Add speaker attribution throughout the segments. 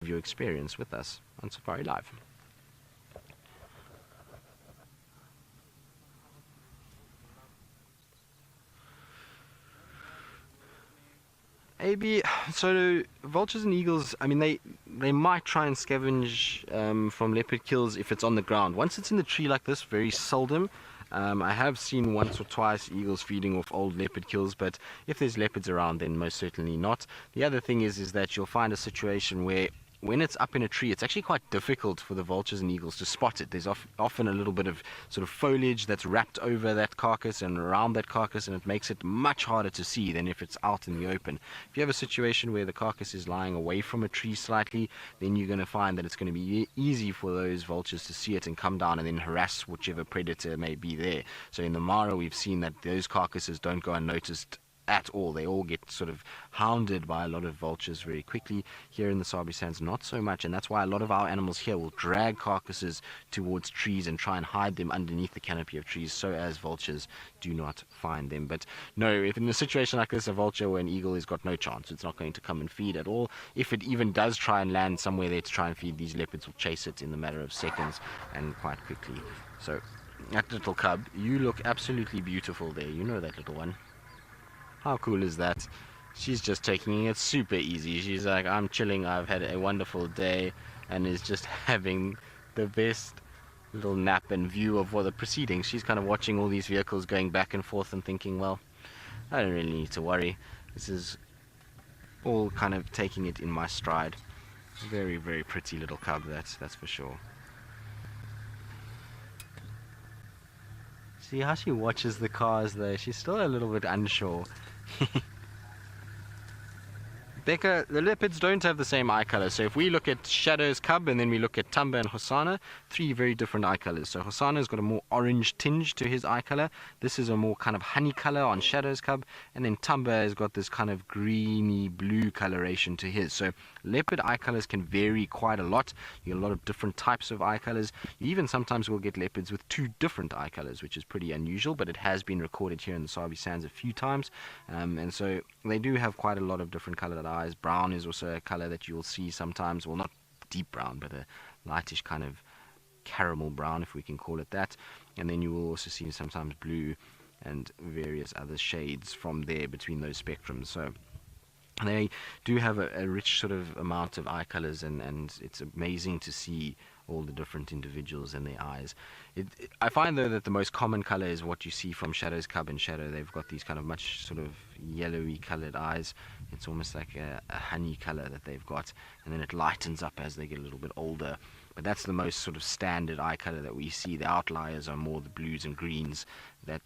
Speaker 1: your experience with us on Safari Live. AB, so vultures and eagles, I mean, they might try and scavenge from leopard kills if it's on the ground. Once it's in the tree like this, very seldom. I have seen once or twice eagles feeding off old leopard kills, but if there's leopards around, then most certainly not. The other thing is that you'll find a situation where when it's up in a tree, it's actually quite difficult for the vultures and eagles to spot it. There's often a little bit of sort of foliage that's wrapped over that carcass and around that carcass, and it makes it much harder to see than if it's out in the open. If you have a situation where the carcass is lying away from a tree slightly, then you're going to find that it's going to be easy for those vultures to see it and come down and then harass whichever predator may be there. So in the Mara, we've seen that those carcasses don't go unnoticed at all. They all get sort of hounded by a lot of vultures very quickly. Here in the Sabi Sands, not so much, and that's why a lot of our animals here will drag carcasses towards trees and try and hide them underneath the canopy of trees so as vultures do not find them. But no, if in a situation like this, a vulture or an eagle has got no chance. It's not going to come and feed at all. If it even does try and land somewhere there to try and feed, these leopards will chase it in the matter of seconds and quite quickly. So that little cub, you look absolutely beautiful there. You know that little one. How cool is that? She's just taking it super easy. She's like, I'm chilling, I've had a wonderful day, and is just having the best little nap and view of what the proceedings. She's kind of watching all these vehicles going back and forth and thinking, well, I don't really need to worry. This is all kind of taking it in my stride. Very, very pretty little cub, that's for sure. See how she watches the cars though. She's still a little bit unsure. Becca, the leopards don't have the same eye color. So if we look at Shadow's cub and then we look at Tamba and Hosana, three very different eye colors. So Hosana's got a more orange tinge to his eye color. This is a more kind of honey color on Shadow's cub. And then Tamba has got this kind of greeny blue coloration to his. So leopard eye colors can vary quite a lot. You get a lot of different types of eye colors. You even sometimes will get leopards with two different eye colors, which is pretty unusual, but it has been recorded here in the Sabi Sands a few times. And so they do have quite a lot of different colored eyes. Brown is also a color that you will see sometimes, well, not deep brown, but a lightish kind of caramel brown, if we can call it that. And then you will also see sometimes blue and various other shades from there between those spectrums. So they do have a rich sort of amount of eye colors, and it's amazing to see all the different individuals and their eyes. I find though that the most common color is what you see from Shadow's cub and Shadow. They've got these kind of much sort of yellowy colored eyes. It's almost like a honey color that they've got, and then it lightens up as they get a little bit older. But that's the most sort of standard eye color that we see. The outliers are more the blues and greens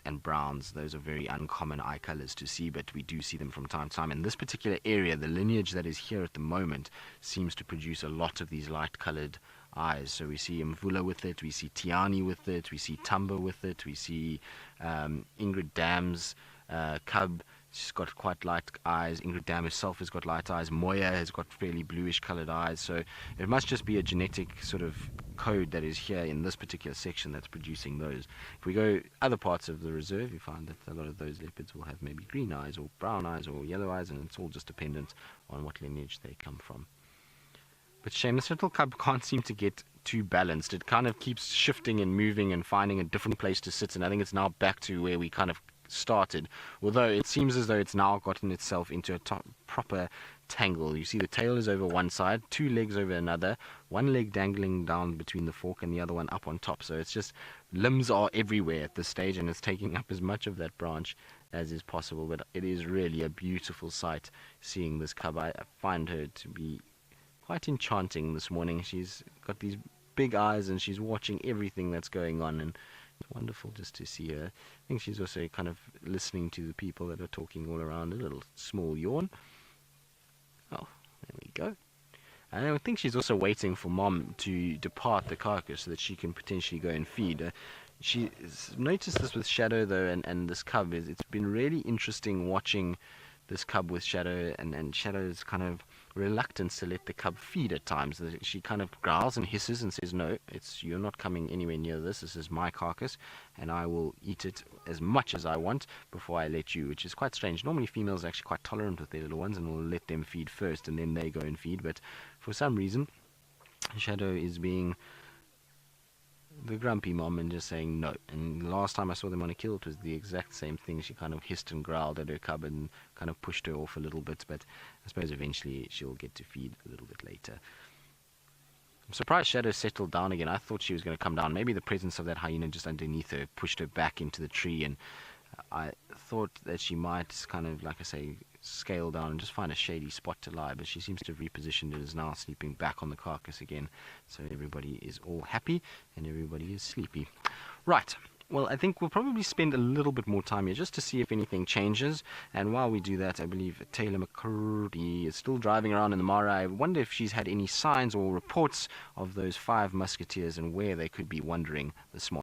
Speaker 1: and browns. Those are very uncommon eye colors to see, but we do see them from time to time. In this particular area, the lineage that is here at the moment seems to produce a lot of these light colored eyes. So we see Mvula with it, we see Tiani with it, we see Tamba with it, we see Ingrid Dam's cub. She's got quite light eyes. Ingrid Dam herself has got light eyes. Moya has got fairly bluish colored eyes. So it must just be a genetic sort of code that is here in this particular section that's producing those. If we go other parts of the reserve, you find that a lot of those leopards will have maybe green eyes or brown eyes or yellow eyes, and it's all just dependent on what lineage they come from. But shame, this little cub can't seem to get too balanced. It kind of keeps shifting and moving and finding a different place to sit, and I think it's now back to where we kind of started, although it seems as though it's now gotten itself into a proper tangle. You see the tail is over one side, two legs over another, one leg dangling down between the fork and the other one up on top. So it's just limbs are everywhere at this stage, and it's taking up as much of that branch as is possible. But it is really a beautiful sight seeing this cub. I find her to be quite enchanting this morning. She's got these big eyes and she's watching everything that's going on, and it's wonderful just to see her. I think she's also kind of listening to the people that are talking all around. A little small yawn. Oh, there we go. And I think she's also waiting for Mom to depart the carcass so that she can potentially go and feed. She noticed this with Shadow though, and this cub. It's been really interesting watching this cub with Shadow, and Shadow's kind of reluctance to let the cub feed at times. She kind of growls and hisses and says, no, you're not coming anywhere near this. This is my carcass, and I will eat it as much as I want before I let you, which is quite strange. Normally females are actually quite tolerant with their little ones and will let them feed first and then they go and feed, but for some reason, Shadow is being the grumpy mom and just saying no. And last time I saw them on a kill, it was the exact same thing. She kind of hissed and growled at her cub and kind of pushed her off a little bit, but I suppose eventually she'll get to feed a little bit later. I'm surprised Shadow settled down again. I thought she was going to come down. Maybe the presence of that hyena just underneath her pushed her back into the tree, and I thought that she might kind of, like I say, scale down and just find a shady spot to lie, but she seems to have repositioned it, is now sleeping back on the carcass again. So everybody is all happy and everybody is sleepy. Right. Well, I think we'll probably spend a little bit more time here just to see if anything changes. And while we do that, I believe Taylor McCurdy is still driving around in the Mara. I wonder if she's had any signs or reports of those 5 musketeers and where they could be wandering this morning.